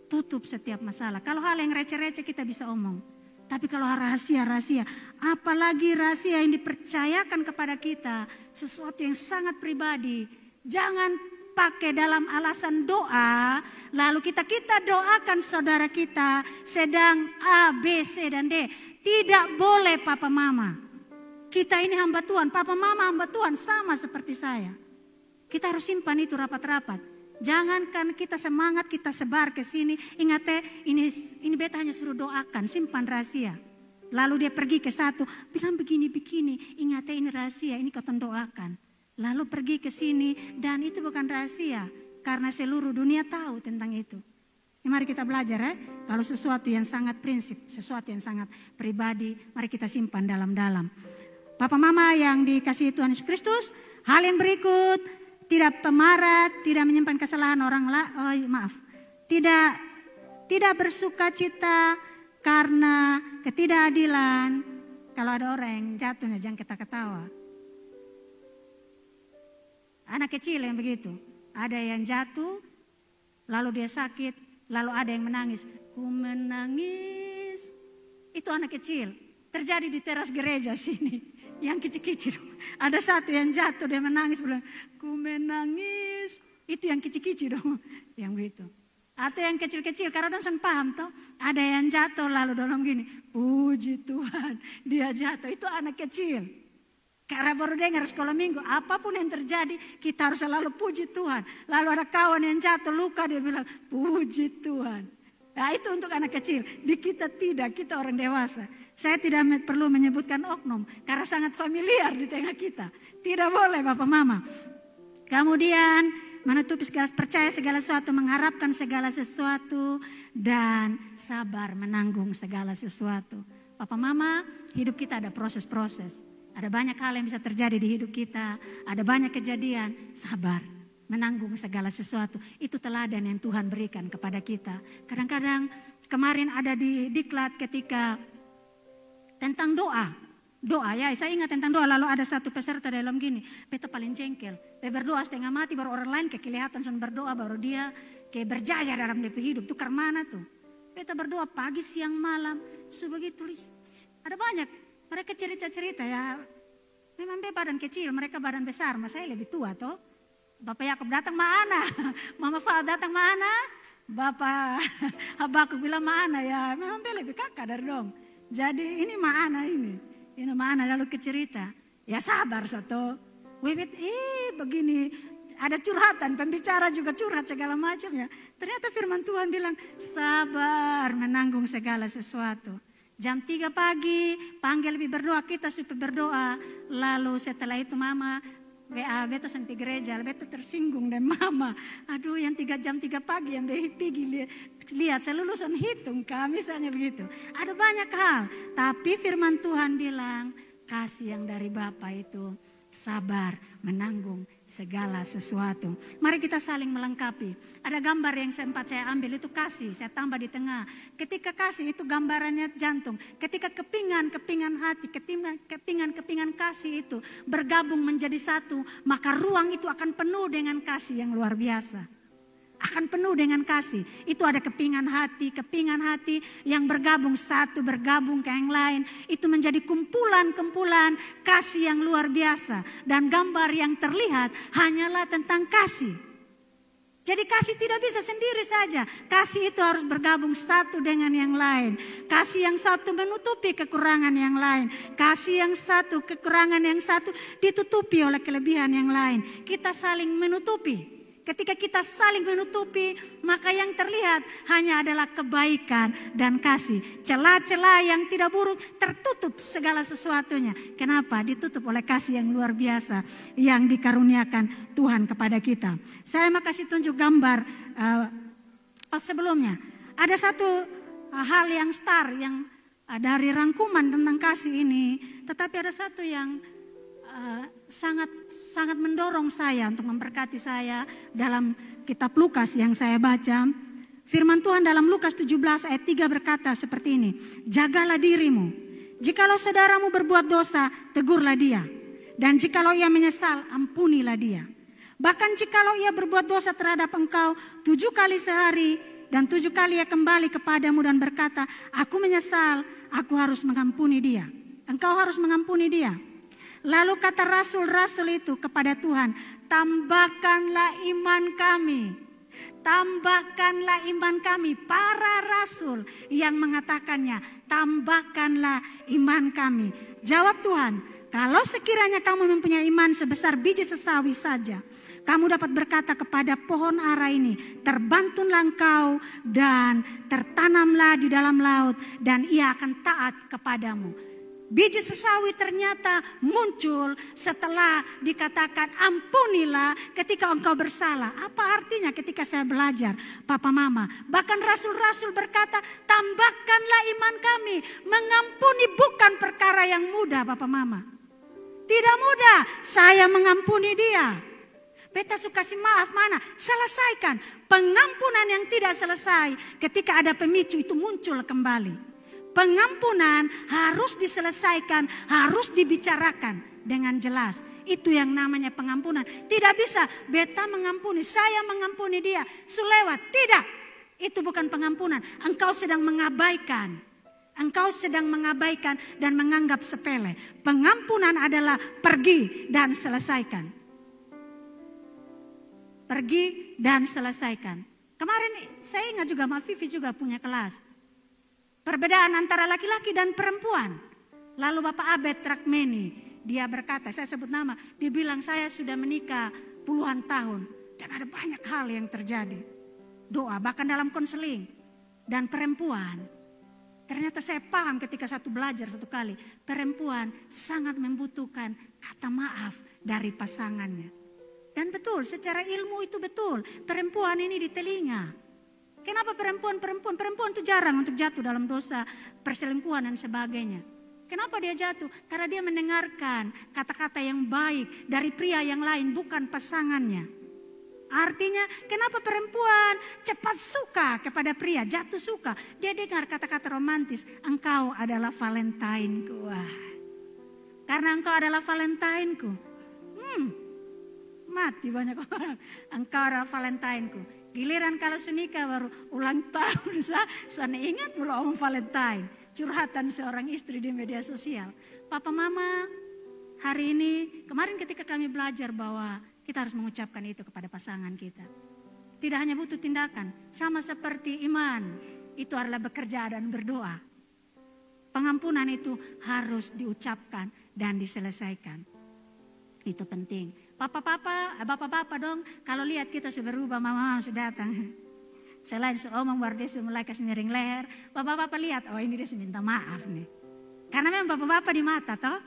Tutup setiap masalah. Kalau hal yang receh-receh kita bisa omong. Tapi kalau rahasia-rahasia, apalagi rahasia yang dipercayakan kepada kita, sesuatu yang sangat pribadi, jangan pakai dalam alasan doa, lalu kita doakan saudara kita sedang A, B, C, dan D. Tidak boleh Papa Mama. Kita ini hamba Tuhan, Papa Mama hamba Tuhan sama seperti saya. Kita harus simpan itu rapat-rapat. Jangankan kita semangat, kita sebar ke sini. Ingat ini beta hanya suruh doakan, simpan rahasia. Lalu dia pergi ke satu, bilang begini-begini. Ingat ini rahasia, ini kau doakan. Lalu pergi ke sini dan itu bukan rahasia. Karena seluruh dunia tahu tentang itu. Mari kita belajar ya. Kalau sesuatu yang sangat prinsip, sesuatu yang sangat pribadi, mari kita simpan dalam-dalam. Papa Mama yang dikasihi Tuhan Yesus Kristus, hal yang berikut. Tidak pemarah, tidak menyimpan kesalahan orang lain, tidak bersuka cita karena ketidakadilan. Kalau ada orang yang jatuh, jangan kita ketawa. Anak kecil yang begitu, ada yang jatuh, lalu dia sakit, lalu ada yang menangis. Ku menangis, itu anak kecil. Terjadi di teras gereja sini. Yang kicik-kicik, ada satu yang jatuh dia menangis bilang, ku menangis. Itu yang kicik-kicik dong, yang begitu. Atau yang kecil-kecil, karena orang paham toh, ada yang jatuh lalu dalam gini, puji Tuhan, dia jatuh. Itu anak kecil. Karena baru dengar sekolah minggu, apapun yang terjadi kita harus selalu puji Tuhan. Lalu ada kawan yang jatuh luka, dia bilang, puji Tuhan. Nah itu untuk anak kecil, di kita tidak, kita orang dewasa. Saya tidak perlu menyebutkan oknum karena sangat familiar di tengah kita. Tidak boleh Bapak Mama. Kemudian menutupi segala, percaya segala sesuatu, mengharapkan segala sesuatu, dan sabar menanggung segala sesuatu. Bapak Mama, hidup kita ada proses-proses. Ada banyak hal yang bisa terjadi di hidup kita. Ada banyak kejadian, sabar. Menanggung segala sesuatu. Itu teladan yang Tuhan berikan kepada kita. Kadang-kadang kemarin ada di diklat ketika tentang doa. Doa ya, saya ingat tentang doa. Lalu ada satu peserta dalam gini, beta paling jengkel. Dia berdoa setengah mati, baru orang lain kelihatan sudah berdoa, baru dia kayak berjaya dalam dia hidup. Tukar mana tuh? Beta berdoa pagi, siang, malam. Sebegitu, ada banyak. Mereka cerita-cerita ya. Memang dia badan kecil, mereka badan besar. Mas saya lebih tua toh. Bapak Yakub datang mana? Mama Fal datang mana? Bapak Habakuk bilang mana ya, memang dia lebih kakak dari dong. Jadi ini mana ini mana lalu kecerita. Ya sabar satu. Webet begini ada curhatan, pembicara juga curhat segala macam ya. Ternyata firman Tuhan bilang sabar menanggung segala sesuatu. Jam 3 pagi panggil lebih berdoa, kita supaya berdoa. Lalu setelah itu mama beta sampai gereja, beta tersinggung dan mama. Aduh yang 3 jam 3 pagi yang pergi lihat saya lulusan hitung kah misalnya begitu. Ada banyak hal, tapi firman Tuhan bilang kasih yang dari Bapa itu sabar menanggung segala sesuatu. Mari kita saling melengkapi. Ada gambar yang sempat saya ambil itu kasih, saya tambah di tengah. Ketika kasih itu gambarannya jantung. Ketika kepingan hati, kepingan kasih itu bergabung menjadi satu, maka ruang itu akan penuh dengan kasih yang luar biasa. Akan penuh dengan kasih. Itu ada kepingan hati yang bergabung satu, bergabung ke yang lain. Itu menjadi kumpulan-kumpulan kasih yang luar biasa. Dan gambar yang terlihat hanyalah tentang kasih. Jadi kasih tidak bisa sendiri saja. Kasih itu harus bergabung satu dengan yang lain. Kasih yang satu menutupi kekurangan yang lain. Kasih yang satu, kekurangan yang satu ditutupi oleh kelebihan yang lain. Kita saling menutupi. Ketika kita saling menutupi, maka yang terlihat hanya adalah kebaikan dan kasih. Celah-celah yang tidak buruk tertutup segala sesuatunya. Kenapa? Ditutup oleh kasih yang luar biasa yang dikaruniakan Tuhan kepada kita. Saya mau kasih tunjuk gambar sebelumnya. Ada satu hal yang star yang dari rangkuman tentang kasih ini. Tetapi ada satu yang sangat mendorong saya untuk memberkati saya dalam kitab Lukas yang saya baca. Firman Tuhan dalam Lukas 17 ayat 3 berkata seperti ini. Jagalah dirimu. Jikalau saudaramu berbuat dosa, tegurlah dia. Dan jikalau ia menyesal, ampunilah dia. Bahkan jikalau ia berbuat dosa terhadap engkau 7 kali sehari dan 7 kali ia kembali kepadamu dan berkata, aku menyesal, aku harus mengampuni dia. Engkau harus mengampuni dia. Lalu kata rasul-rasul itu kepada Tuhan, tambahkanlah iman kami. Tambahkanlah iman kami. Para rasul yang mengatakannya, tambahkanlah iman kami. Jawab Tuhan, kalau sekiranya kamu mempunyai iman sebesar biji sesawi saja, kamu dapat berkata kepada pohon ara ini, terbantunlah engkau dan tertanamlah di dalam laut dan ia akan taat kepadamu. Biji sesawi ternyata muncul setelah dikatakan ampunilah ketika engkau bersalah. Apa artinya ketika saya belajar, Papa Mama? Bahkan rasul-rasul berkata, tambahkanlah iman kami. Mengampuni bukan perkara yang mudah, Papa Mama. Tidak mudah, saya mengampuni dia. Beta suka kasih maaf mana? Selesaikan. Pengampunan yang tidak selesai ketika ada pemicu itu muncul kembali. Pengampunan harus diselesaikan, harus dibicarakan dengan jelas. Itu yang namanya pengampunan. Tidak bisa beta mengampuni, saya mengampuni dia, selewat. Tidak, itu bukan pengampunan. Engkau sedang mengabaikan. Engkau sedang mengabaikan dan menganggap sepele. Pengampunan adalah pergi dan selesaikan. Pergi dan selesaikan. Kemarin saya ingat juga Mak Vivi juga punya kelas. Perbedaan antara laki-laki dan perempuan. Lalu Bapak Abed Trakmeni, dia berkata, saya sebut nama, dia bilang saya sudah menikah puluhan tahun. Dan ada banyak hal yang terjadi. Doa, bahkan dalam konseling. Dan perempuan, ternyata saya paham ketika belajar satu kali. Perempuan sangat membutuhkan kata maaf dari pasangannya. Dan betul, secara ilmu itu betul. Perempuan ini di telinga. Kenapa perempuan itu jarang untuk jatuh dalam dosa perselingkuhan dan sebagainya. Kenapa dia jatuh? Karena dia mendengarkan kata-kata yang baik dari pria yang lain, bukan pasangannya. Artinya kenapa perempuan cepat suka kepada pria, jatuh suka. Dia dengar kata-kata romantis, engkau adalah Valentineku. Wah, karena engkau adalah Valentineku. Mati banyak orang, engkau adalah Valentineku. Giliran kalau sunika baru ulang tahun, sana ingat belum Valentine. Curhatan seorang istri di media sosial. Papa Mama, hari ini, kemarin ketika kami belajar bahwa kita harus mengucapkan itu kepada pasangan kita. Tidak hanya butuh tindakan, sama seperti iman. Itu adalah bekerja dan berdoa. Pengampunan itu harus diucapkan dan diselesaikan. Itu penting. Bapak-bapak dong, kalau lihat kita sudah berubah, mama sudah datang. Selain seomong baru dia mulai kasih miring leher. Bapak-bapak lihat, oh ini dia minta maaf nih. Karena memang bapak-bapak di mata toh.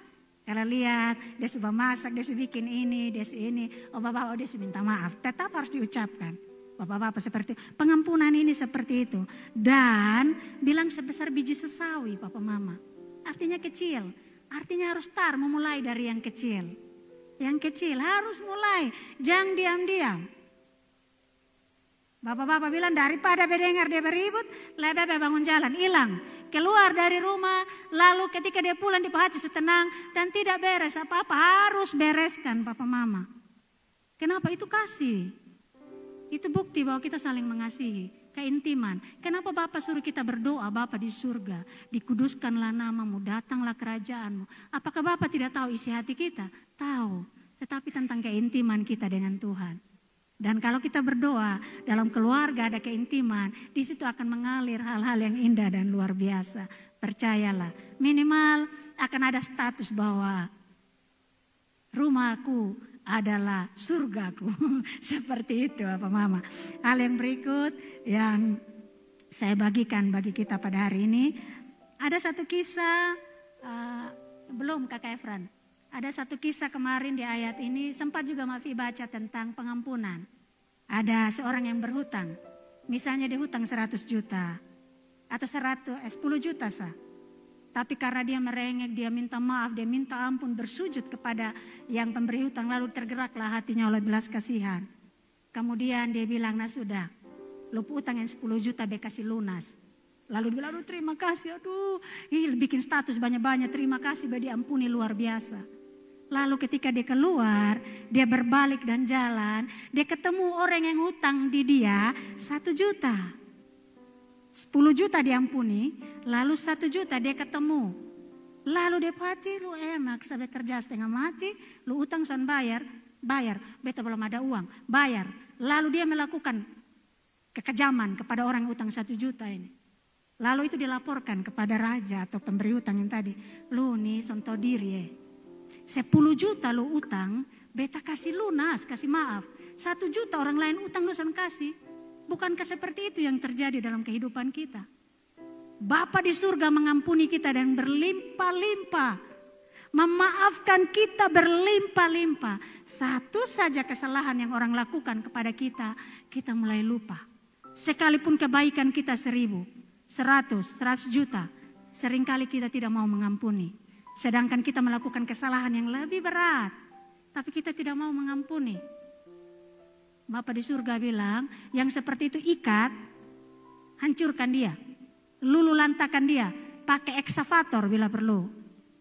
Kalau lihat dia sudah masak, dia sudah bikin ini, dia ini. Oh bapak, dia minta maaf. Tetap harus diucapkan. Bapak-bapak seperti itu. Pengampunan ini seperti itu. Dan bilang sebesar biji sesawi papa mama. Artinya kecil. Artinya harus memulai dari yang kecil. Yang kecil harus mulai. Jangan diam-diam. Bapak-bapak bilang daripada mendengar dia beribut, lebih bangun jalan, hilang. Keluar dari rumah, lalu ketika dia pulang di hati tenang dan tidak beres apa-apa. Harus bereskan papa mama. Kenapa? Itu kasih. Itu bukti bahwa kita saling mengasihi. Keintiman. Kenapa Bapak suruh kita berdoa, Bapak di surga. Dikuduskanlah namamu, datanglah kerajaanmu. Apakah Bapak tidak tahu isi hati kita? Tahu. Tetapi tentang keintiman kita dengan Tuhan. Dan kalau kita berdoa dalam keluarga ada keintiman, di situ akan mengalir hal-hal yang indah dan luar biasa. Percayalah, minimal akan ada status bahwa rumahku adalah surgaku. Seperti itu apa mama. Hal yang berikut yang saya bagikan bagi kita pada hari ini. Ada satu kisah, belum Kakak Efran. Ada satu kisah kemarin di ayat ini, sempat juga Mafi baca tentang pengampunan. Ada seorang yang berhutang, misalnya dia hutang 100 juta atau 10 juta sah. Tapi karena dia merengek, dia minta maaf, dia minta ampun, bersujud kepada yang pemberi hutang, lalu tergeraklah hatinya oleh belas kasihan. Kemudian dia bilang, nah sudah, lu utang yang 10 juta be kasih lunas. Lalu dia bilang, aduh terima kasih, bikin status banyak-banyak, terima kasih be diampuni luar biasa. Lalu ketika dia keluar, dia berbalik dan jalan, dia ketemu orang yang hutang di dia 1 juta. 10 juta diampuni, lalu 1 juta dia ketemu. Lalu dia hati, lu enak, sampai kerja setengah mati, lu utang son bayar, beta belum ada uang, bayar. Lalu dia melakukan kekejaman kepada orang yang utang 1 juta ini. Lalu itu dilaporkan kepada raja atau pemberi utang yang tadi, lu nih sonto diri ya. 10 juta lu utang, beta kasih lunas, kasih maaf. 1 juta orang lain utang lu son kasih. Bukankah seperti itu yang terjadi dalam kehidupan kita? Bapa di surga mengampuni kita dan berlimpah-limpah. Memaafkan kita berlimpah-limpah. Satu saja kesalahan yang orang lakukan kepada kita, kita mulai lupa. Sekalipun kebaikan kita 1.000, 100 juta, seringkali kita tidak mau mengampuni. Sedangkan kita melakukan kesalahan yang lebih berat, tapi kita tidak mau mengampuni. Bapa di surga bilang, yang seperti itu ikat, hancurkan dia, lulu lantakan dia, pakai eksavator bila perlu.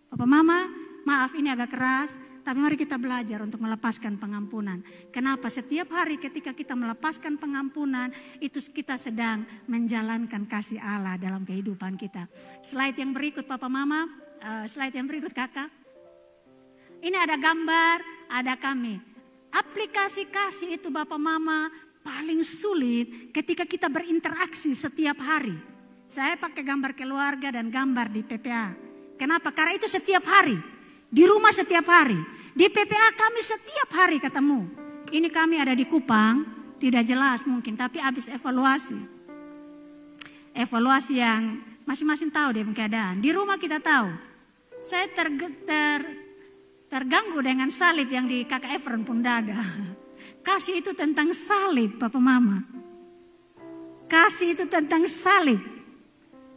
Papa mama, maaf ini agak keras, tapi mari kita belajar untuk melepaskan pengampunan. Kenapa? Setiap hari ketika kita melepaskan pengampunan, itu kita sedang menjalankan kasih Allah dalam kehidupan kita. Slide yang berikut Papa Mama. Slide yang berikut kakak. Ini ada gambar, ada kami. Aplikasi kasih itu Bapak Mama paling sulit ketika kita berinteraksi setiap hari. Saya pakai gambar keluarga dan gambar di PPA. Kenapa? Karena itu setiap hari. Di rumah setiap hari. Di PPA kami setiap hari ketemu. Ini kami ada di Kupang, tidak jelas mungkin, tapi habis evaluasi. Evaluasi yang masing-masing tahu dia keadaan. Di rumah kita tahu. Saya terganggu dengan salib yang di Kakak Efron pun ada. Kasih itu tentang salib, Papa Mama. Kasih itu tentang salib.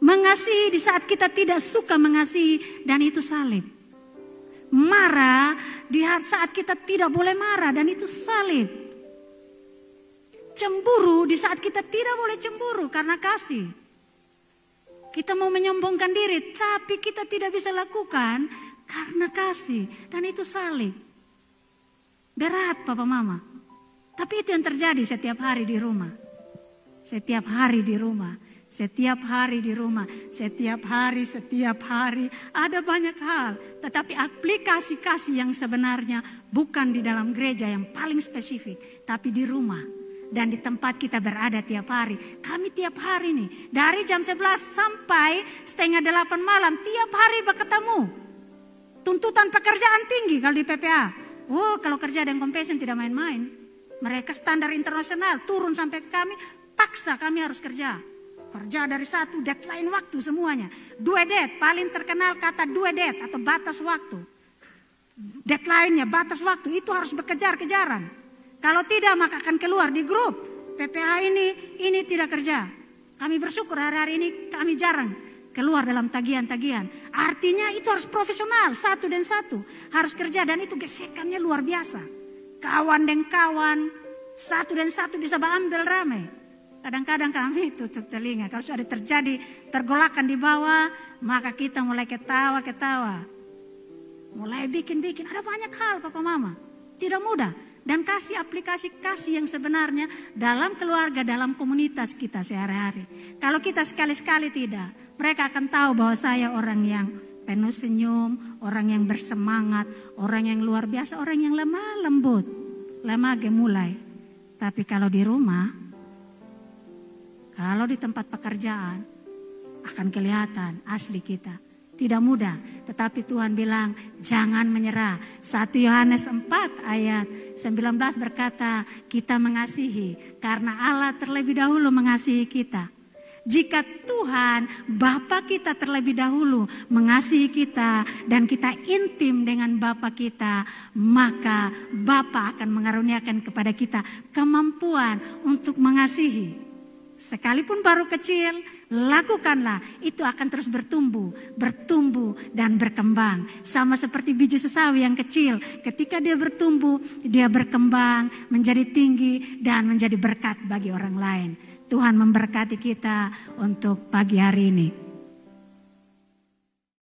Mengasihi di saat kita tidak suka mengasihi, dan itu salib. Marah di saat kita tidak boleh marah, dan itu salib. Cemburu di saat kita tidak boleh cemburu karena kasih. Kita mau menyombongkan diri, tapi kita tidak bisa lakukan karena kasih. Dan itu salib. Berat Papa Mama. Tapi itu yang terjadi setiap hari di rumah. Setiap hari di rumah. Setiap hari di rumah. Setiap hari. Ada banyak hal. Tetapi aplikasi kasih yang sebenarnya bukan di dalam gereja yang paling spesifik. Tapi di rumah. Dan di tempat kita berada tiap hari. Kami tiap hari nih, dari jam 11 sampai setengah 8 malam, tiap hari berketemu. Tuntutan pekerjaan tinggi kalau di PPA. Oh, kalau kerja dengan compassion tidak main-main. Mereka standar internasional, turun sampai ke kami, paksa kami harus kerja. Kerja dari satu, deadline waktu semuanya. 2 det, paling terkenal kata 2 det atau batas waktu. Deadline-nya, batas waktu, itu harus berkejar-kejaran. Kalau tidak maka akan keluar di grup. PPH ini tidak kerja. Kami bersyukur hari-hari ini kami jarang keluar dalam tagihan-tagihan. Artinya itu harus profesional, satu dan satu. Harus kerja dan itu gesekannya luar biasa. Kawan dan kawan, satu dan satu bisa ambil ramai. Kadang-kadang kami tutup telinga. Kalau sudah terjadi tergolakan di bawah, maka kita mulai ketawa-ketawa. Mulai bikin-bikin, ada banyak hal Papa Mama. Tidak mudah. Dan kasih aplikasi kasih yang sebenarnya dalam keluarga, dalam komunitas kita sehari-hari. Kalau kita sekali-sekali tidak, mereka akan tahu bahwa saya orang yang penuh senyum, orang yang bersemangat, orang yang luar biasa, orang yang lemah lembut, lemah gemulai. Tapi kalau di rumah, kalau di tempat pekerjaan, akan kelihatan asli kita. Tidak mudah, tetapi Tuhan bilang jangan menyerah. 1 Yohanes 4 ayat 19 berkata, kita mengasihi karena Allah terlebih dahulu mengasihi kita. Jika Tuhan Bapa kita terlebih dahulu mengasihi kita dan kita intim dengan Bapa kita, maka Bapa akan mengaruniakan kepada kita kemampuan untuk mengasihi. Sekalipun baru kecil, lakukanlah, itu akan terus bertumbuh dan berkembang. Sama seperti biji sesawi yang kecil, ketika dia bertumbuh, dia berkembang menjadi tinggi dan menjadi berkat bagi orang lain. Tuhan memberkati kita untuk pagi hari ini.